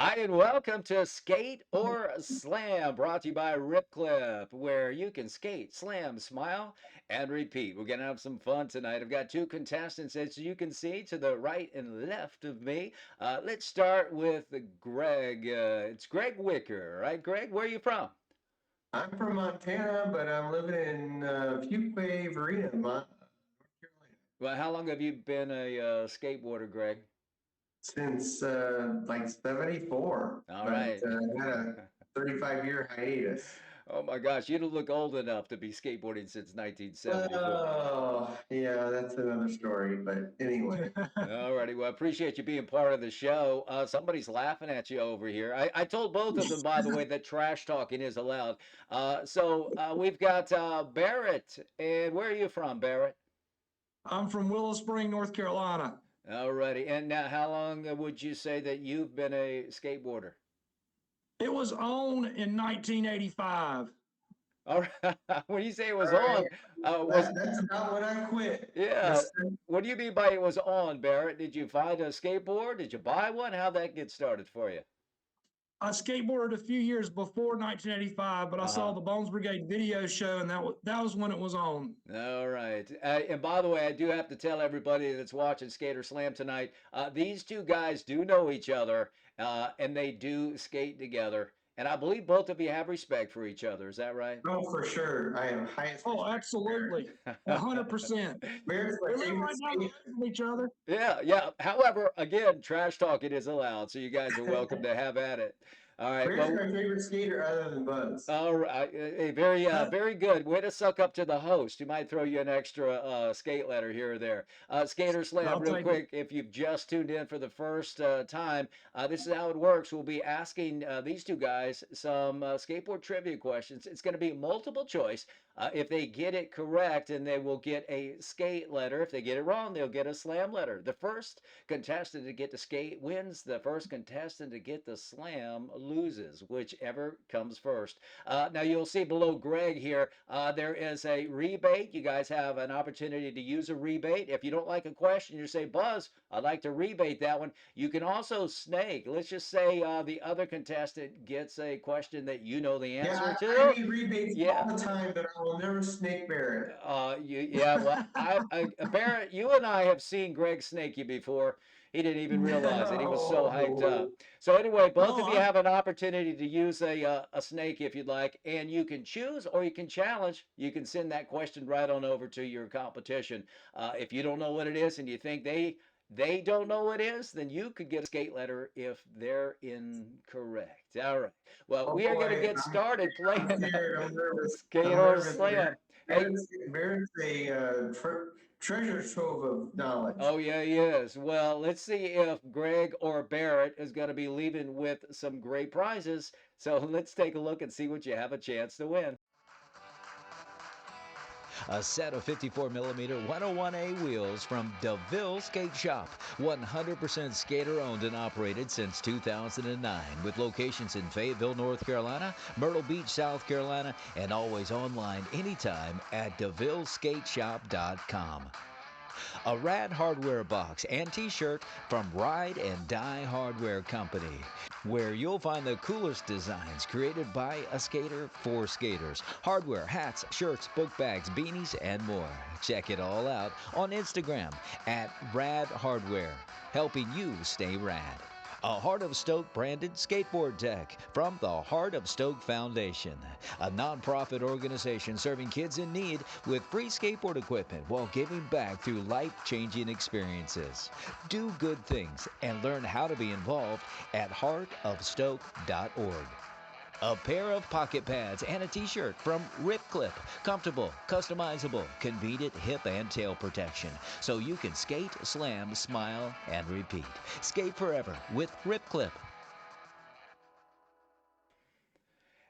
Hi, and welcome to Skate or Slam, brought to you by Rip Clip, where you can skate, slam, smile, and repeat. We're going to have some fun tonight. I've got two contestants, as you can see, to the right and left of me. Let's start with Greg. It's Greg Wicker, right? Greg, where are you from? I'm from Montana, but I'm living in Fuquay, Varina, North Carolina, Well, how long have you been a skateboarder, Greg? since like 74, All but right. had a 35-year hiatus. Oh my gosh, you don't look old enough to be skateboarding since 1974. Oh, yeah, that's another story. But anyway, Alrighty, well, I appreciate you being part of the show. Somebody's laughing at you over here. I told both of them, by the way, that trash talking is allowed. We've got Barrett, and where are you from, Barrett? I'm from Willow Spring, North Carolina. Alrighty, and now how long would you say that you've been a skateboarder? It was on in 1985. All right, when you say it all was right, on, was that's about when I quit. yeah. What do you mean by it was on, Barrett? Did you find a skateboard? Did you buy one? How'd that get started for you? I skateboarded a few years before 1985, but I saw Uh-huh. the Bones Brigade video show, and that was when it was on. All right. And by the way, I do have to tell everybody that's watching Skater Slam tonight, these two guys do know each other, and they do skate together. And I believe both of you have respect for each other. Is that right? Oh, for sure. I have highest Oh, respect for Barrett. absolutely, 100%. Barrett's my We live favorite right down the skater. road from each other. Yeah, yeah. However, again, trash talking is allowed, so you guys are welcome to have at it. All right. Barrett's Well, my favorite skater other than Buzz. all right, very, very good. Way to suck up to the host. You might throw you an extra skate letter here or there. Skater Slam, I'll real take it. quick. If you've just tuned in for the first time, this is how it works. We'll be asking these two guys some skateboard trivia questions. It's going to be multiple choice. If they get it correct, and they will get a skate letter. If they get it wrong, they'll get a slam letter. The first contestant to get the skate wins. The first contestant to get the slam loses, whichever comes first. Now you'll see below Greg here, there is a rebate. You guys have an opportunity to use a rebate. If you don't like a question, you say, Buzz, I'd like to rebate that one. You can also snake. Let's just say the other contestant gets a question that you know the answer Yeah, I to. need rebates Yeah. all the time, but I will never snake Barrett. Yeah, well, Barrett, you and I have seen Greg snake you before. He didn't even realize it. He was so hyped up. No. So anyway, both of No, you I'm have an opportunity to use a snake if you'd like, and you can choose or you can challenge. You can send that question right on over to your competition. If you don't know what it is and you think they don't know what it is, then you could get a skate letter if they're incorrect. All right. Well, Oh we are going to boy, get started I'm playing scared. I'm nervous. Skate I'm or nervous. Slam. Hey, Barrett's a treasure trove of knowledge. oh yeah, he is. Well, let's see if Greg or Barrett is going to be leaving with some great prizes. So let's take a look and see what you have a chance to win. A set of 54mm 101A wheels from DeVille Skate Shop. 100% skater owned and operated since 2009 with locations in Fayetteville, North Carolina, Myrtle Beach, South Carolina, and always online anytime at DeVilleSkateShop.com. A Rad Hardware box and t-shirt from Ride and Die Hardware Company, where you'll find the coolest designs created by a skater for skaters. Hardware, hats, shirts, book bags, beanies, and more. Check it all out on Instagram at Rad Hardware, helping you stay rad. A Heart of Stoke branded skateboard tech from the Heart of Stoke Foundation, a nonprofit organization serving kids in need with free skateboard equipment while giving back through life-changing experiences. Do good things and learn how to be involved at heartofstoke.org. A pair of pocket pads and a t-shirt from Rip Clip. Comfortable, customizable, convenient hip and tail protection. So you can skate, slam, smile, and repeat. Skate forever with Rip Clip.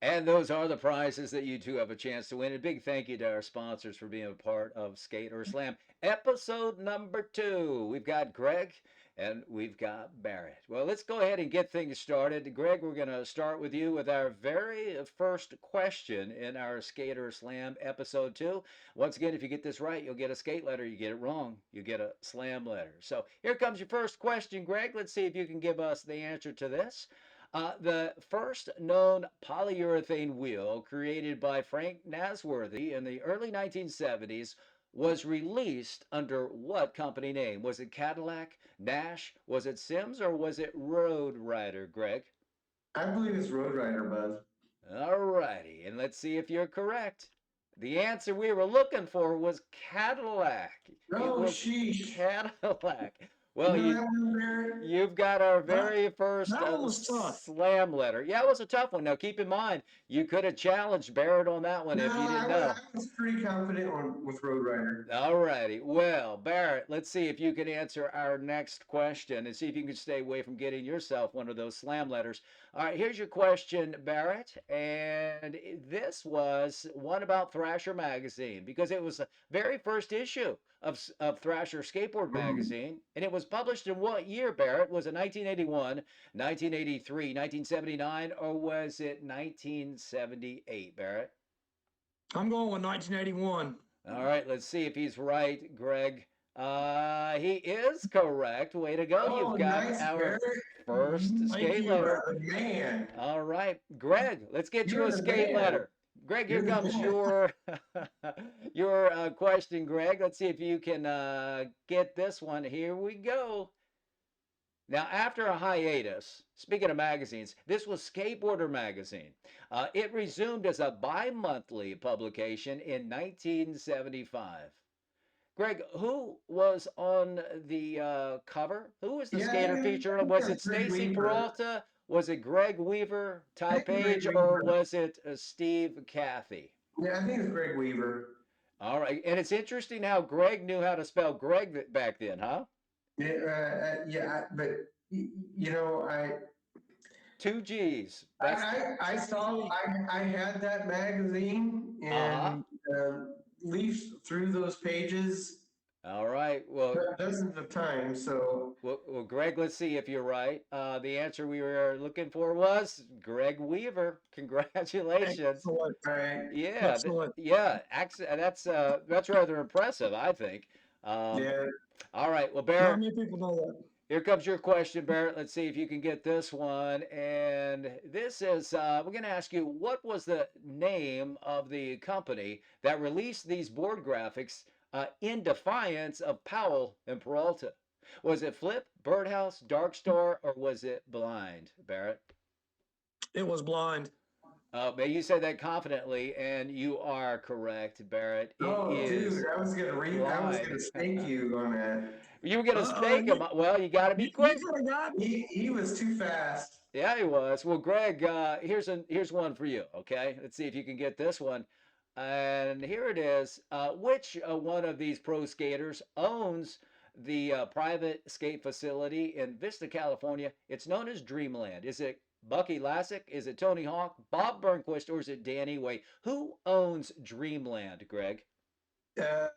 And those are the prizes that you two have a chance to win. A big thank you to our sponsors for being a part of Skate or Slam. Episode number 2. We've got Greg and we've got Barrett. Well, let's go ahead and get things started. Greg, we're going to start with you with our very first question in our Skate or Slam episode 2. Once again, if you get this right, you'll get a skate letter. You get it wrong, you get a slam letter. So here comes your first question, Greg. Let's see if you can give us the answer to this. The first known polyurethane wheel created by Frank Nasworthy in the early 1970s was released under what company name? Was it Cadillac, Nash, was it Sims, or was it Road Rider, Greg? I believe it's Road Rider, Buzz. All righty, and let's see if you're correct. The answer we were looking for was Cadillac. It Oh, was sheesh. Cadillac. You Well, know that one, Barrett? you've got our That, very first that one was tough. slam letter. Yeah, it was a tough one. Now, keep in mind, you could have challenged Barrett on that one No, if you I, didn't wa- know. I was pretty confident with Road Rider. All righty. Well, Barrett, let's see if you can answer our next question and see if you can stay away from getting yourself one of those slam letters. All right, here's your question, Barrett. And this was one about Thrasher magazine because it was the very first issue of Thrasher Skateboard magazine. And it was published in what year, Barrett? Was it 1981, 1983, 1979, or was it 1978, Barrett? I'm going with 1981. All right, let's see if he's right, Greg. He is correct. Way to go. Oh, You've got nice, our Barrett. first Thank skate you, letter. You're the man. All right, Greg, let's get you You're a the skate man. letter. Greg, here You're the comes man. your question, Greg. Let's see if you can get this one. Here we go. Now, after a hiatus, speaking of magazines, this was Skateboarder magazine. It resumed as a bi-monthly publication in 1975. Greg, who was on the cover? Who was the Yeah, skater I featured? think Was it that's Greg Stacy Weaver. Peralta? Was it Greg Weaver, Ty think Greg Page, or Weaver. was it Steve Cathy? Yeah, I think it's Greg Weaver. All right, and it's interesting how Greg knew how to spell Greg back then, huh? But you know, Two G's. I saw I had that magazine and leafed through those pages All right. Well, dozens of times. So well, Greg, let's see if you're right. The answer we were looking for was Greg Weaver. Congratulations. Excellent. right, Yeah, Excellent. that's rather impressive, I think. yeah. All right. Well, Not Barrett, many people know that. here comes your question, Barrett. Let's see if you can get this one. And this is, we're going to ask you, what was the name of the company that released these board graphics in defiance of Powell and Peralta? Was it Flip, Birdhouse, Dark Star, or was it Blind, Barrett? It was Blind. But you said that confidently, and you are correct, Barrett. It Oh, is dude, I was Blind. gonna stake you on that. You were gonna Uh-oh, snake him. Well, you got to be You quick. could have got me. He was too fast. Yeah, he was. Well, Greg, here's one for you. Okay, let's see if you can get this one. And here it is. Which one of these pro skaters owns the private skate facility in Vista, California? It's known as Dreamland. Is it Bucky Lassick? Is it Tony Hawk, Bob Burnquist, or is it Danny Way? Who owns Dreamland, Greg? Uh,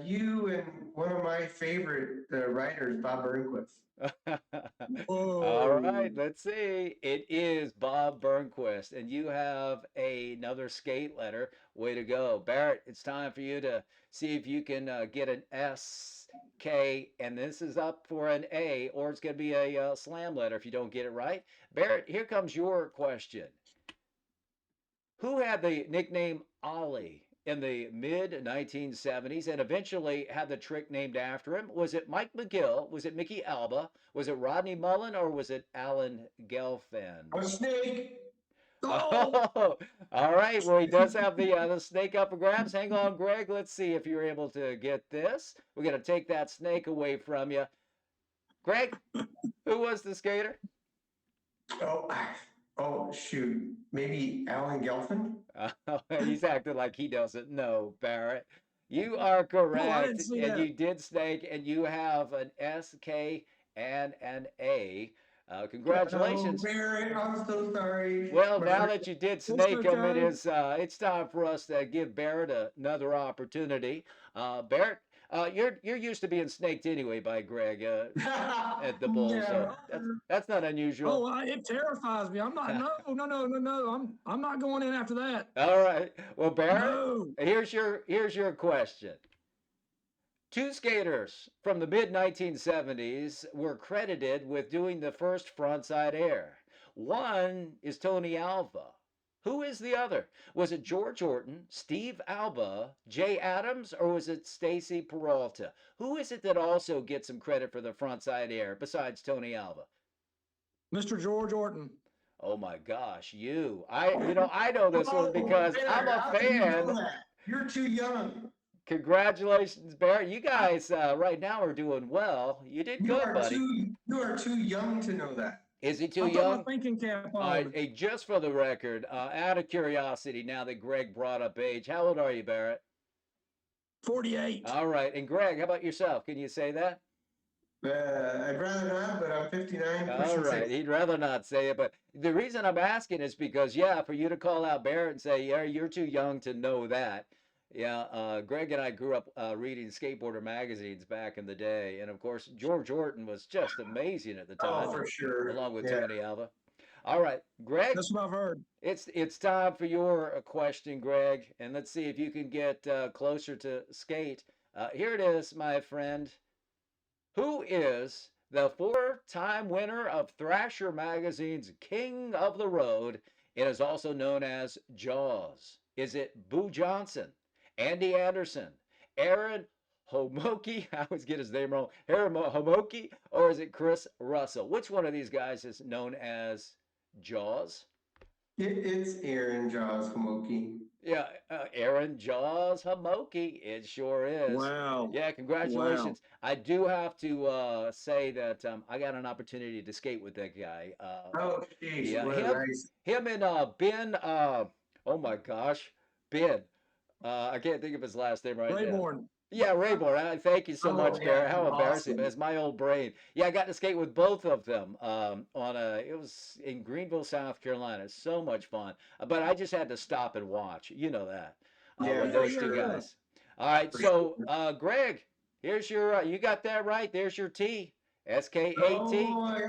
you and one of my favorite writers, Bob Burnquist. All right, Whoa. let's see. It is Bob Burnquist, and you have another skate letter. Way to go, Barrett. It's time for you to see if you can get an S, K, and this is up for an A, or it's going to be a slam letter if you don't get it right. Barrett, here comes your question. Who had the nickname Ollie in the mid 1970s and eventually had the trick named after him? Was it Mike McGill? Was it Mickey Alba? Was it Rodney Mullen? Or was it Alan Gelfand? A snake. Oh, Oh, all right. Well, he does have the snake up for grabs. Hang on, Greg. Let's see if you're able to get this. We're going to take that snake away from you. Greg, who was the skater? Oh, shoot. Maybe Alan Gelfand? He's acting like he doesn't know, Barrett. You are I correct, didn't see and that. you did snake, and you have an S, K, and an A. Congratulations. Oh, Barrett, I'm so sorry. Well, now Barrett. that you did snake him, okay. it's time for us to give Barrett another opportunity. Barrett, you're used to being snaked anyway by Greg at the bull, so that's not unusual. Oh, it terrifies me. I'm not. No. I'm not going in after that. All right. Well, Barrett, No. here's your question. Two skaters from the mid 1970s were credited with doing the first frontside air. One is Tony Alva. Who is the other? Was it George Orton, Steve Alba, Jay Adams, or was it Stacy Peralta? Who is it that also gets some credit for the front side air besides Tony Alva? Mr. George Orton. Oh my gosh, I know this one because I'm a How can you know fan. that? You're too young. Congratulations, Barrett. You guys right now are doing well. You did good, buddy. You are too young to know that. Is he too I put young? my thinking cap All on. right, hey, just for the record, out of curiosity, now that Gregg brought up age, how old are you, Barrett? 48. All right, and Gregg, how about yourself? Can you say that? I'd rather not, but I'm 59. All right, he'd rather not say it, but the reason I'm asking is because, yeah, for you to call out Barrett and say, yeah, you're too young to know that. Yeah, Gregg and I grew up reading skateboarder magazines back in the day, and of course, George Orton was just amazing at the time, Oh, for sure. along with Yeah. Tony Alva. All right, Gregg, That's what I've heard. it's time for your question, Gregg, and let's see if you can get closer to skate. Here it is, my friend. Who is the four-time winner of Thrasher Magazine's King of the Road and is also known as Jaws? Is it Boo Johnson, Andy Anderson, Aaron Homoki, I always get his name wrong, Aaron Homoki, or is it Chris Russell? Which one of these guys is known as Jaws? It's Aaron Jaws Homoki. Yeah, Aaron Jaws Homoki. It sure is. Wow. Yeah, congratulations. I do have to say that I got an opportunity to skate with that guy. Oh, geez. Yeah, What nice. him and Ben, oh my gosh, Ben. I can't think of his last name right now. Rayborn. Yeah, Rayborn. Thank you so Oh, much, yeah, Barrett. How embarrassing. awesome. It's my old brain. Yeah, I got to skate with both of them it was in Greenville, South Carolina. So much fun. But I just had to stop and watch. You know that. Yeah, With for those two sure. guys. All right, For so Gregg, here's your, you got that right. There's your T. SK-AT. Oh, boy.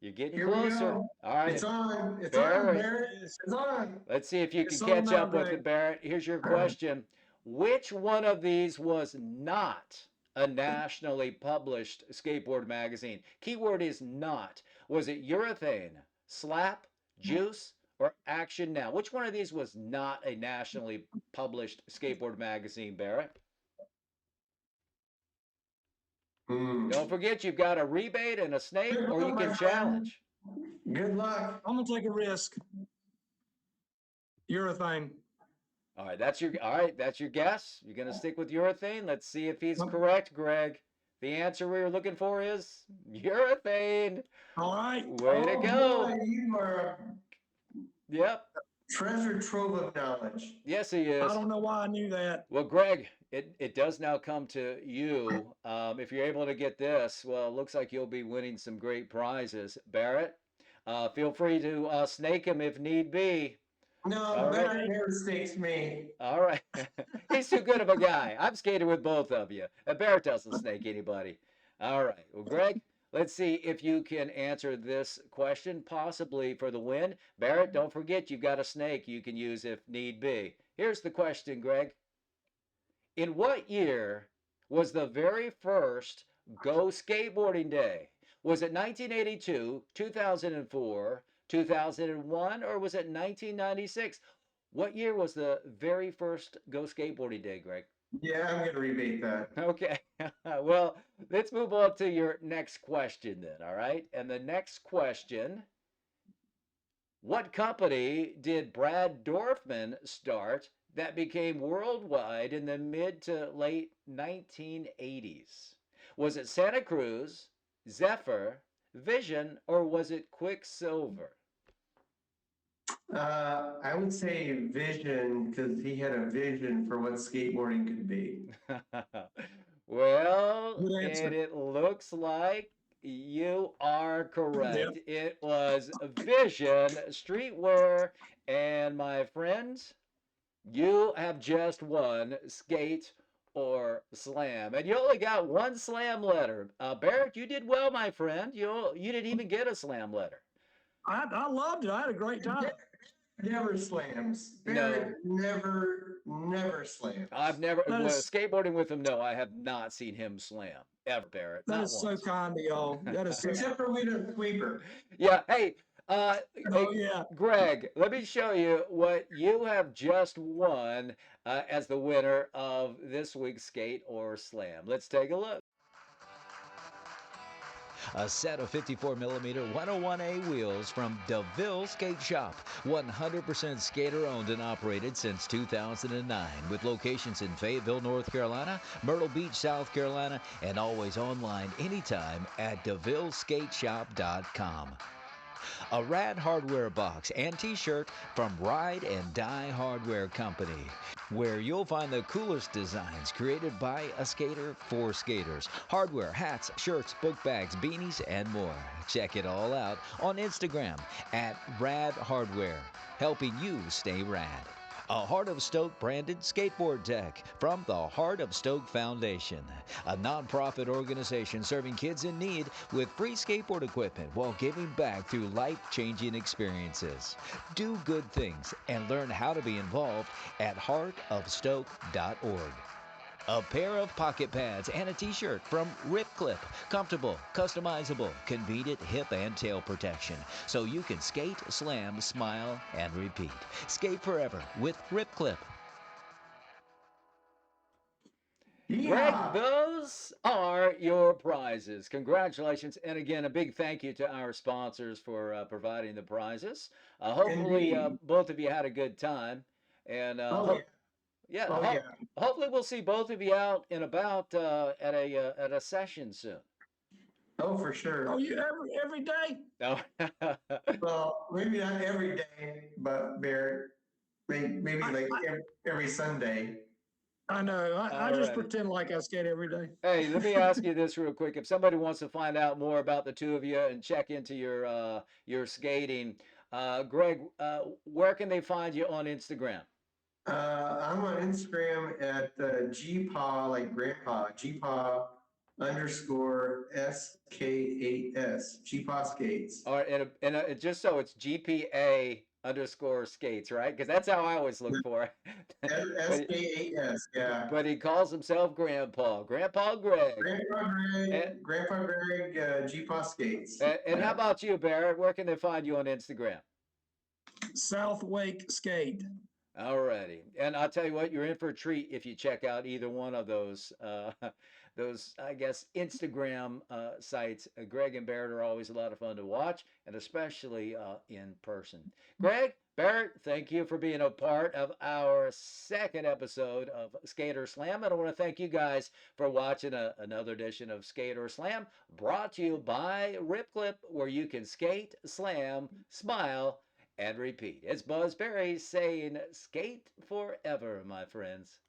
You're getting Here we closer. go. All right. It's on. It's Barrett. on, Barrett. It's on. Let's see if you It's can on catch now, up with Gregg. it, Barrett. Here's your question. Which one of these was not a nationally published skateboard magazine? Keyword is not. Was it Urethane, Slap, Juice, or Action Now? Which one of these was not a nationally published skateboard magazine, Barrett? Don't forget, you've got a rebate and a snake, Good or you luck, my can friend. challenge. Good luck. I'm going to take a risk. Urethane. All right, that's your guess. You're gonna stick with urethane. Let's see if he's correct, Gregg. The answer we were looking for is urethane. All right. Way to go. Boy, you are a Yep. treasure trove of knowledge. Yes, he I is. don't know why I knew that. Well, Gregg, it does now come to you. If you're able to get this, well, it looks like you'll be winning some great prizes. Barrett, feel free to snake him if need be. No, All right. Barrett never stakes me. All right. He's too good of a guy. I've skated with both of you. Barrett doesn't snake anybody. All right. Well, Gregg, let's see if you can answer this question, possibly for the win. Barrett, don't forget you've got a snake you can use if need be. Here's the question, Gregg. In what year was the very first Go Skateboarding Day? Was it 1982, 2004, 2001, or was it 1996? What year was the very first Go Skateboarding Day, Gregg? Yeah, I'm going to rebate that. Okay. Well, let's move on to your next question then, all right? And the next question, what company did Brad Dorfman start that became worldwide in the mid to late 1980s? Was it Santa Cruz, Zephyr, Vision, or was it Quicksilver? I would say vision, because he had a vision for what skateboarding could be. Well, Good answer. and it looks like you are correct. Yep. It was Vision Streetwear. And my friends, you have just won Skate or Slam. And you only got one Slam letter. Barrett, you did well, my friend. You didn't even get a Slam letter. I loved it. I had a great time. Never slams. No. Barrett never slams. I've never, That is- skateboarding with him, no, I have not seen him slam. Ever, Barrett. That Not is once. so kind of y'all. That is so Except for we don't sweeper. Yeah, hey, Uh, Oh hey, yeah. Greg, let me show you what you have just won as the winner of this week's Skate or Slam. Let's take a look. A set of 54 millimeter 101A wheels from DeVille Skate Shop. 100% skater owned and operated since 2009 with locations in Fayetteville, North Carolina, Myrtle Beach, South Carolina, and always online anytime at DeVilleSkateShop.com. A Rad Hardware box and t-shirt from Ride and Die Hardware Company, where you'll find the coolest designs created by a skater for skaters. Hardware, hats, shirts, book bags, beanies, and more. Check it all out on Instagram at Rad Hardware, helping you stay rad. A Heart of Stoke branded skateboard tech from the Heart of Stoke Foundation, a nonprofit organization serving kids in need with free skateboard equipment while giving back through life-changing experiences. Do good things and learn how to be involved at heartofstoke.org. A pair of pocket pads and a t-shirt from Rip Clip. Comfortable, customizable, convenient hip and tail protection. So you can skate, slam, smile, and repeat. Skate forever with Rip Clip. Greg, Yeah. those are your prizes. Congratulations. And again, a big thank you to our sponsors for providing the prizes. Hopefully, Indeed. both of you had a good time. And Oh, yeah. yeah, Oh, yeah. hopefully we'll see both of you out and about at a session soon. Oh, for sure. Oh, you every day? No. Well, maybe not every day, but Barrett, maybe like every Sunday. I know. I All just right. pretend like I skate every day. Hey, let me ask you this real quick. If somebody wants to find out more about the two of you and check into your skating, Greg, where can they find you on Instagram? I'm on Instagram at GPaw, like grandpa, GPaw underscore SK8S, GPaw skates. Or just so it's GPA underscore skates, right? Because that's how I always look for it. But, SK8S, yeah. but he calls himself Grandpa, Grandpa Greg. Grandpa Greg, GPaw skates. And how about you, Barrett? Where can they find you on Instagram? South Wake Skate. Alrighty, and I'll tell you what, you're in for a treat if you check out either one of those I guess Instagram sites. Greg and Barrett are always a lot of fun to watch, and especially in person. Greg, Barrett, thank you for being a part of our second episode of Skater Slam, and I want to thank you guys for watching another edition of Skater Slam, brought to you by Rip Clip, where you can skate, slam, smile, and repeat. It's Buzz Perry saying skate forever, my friends.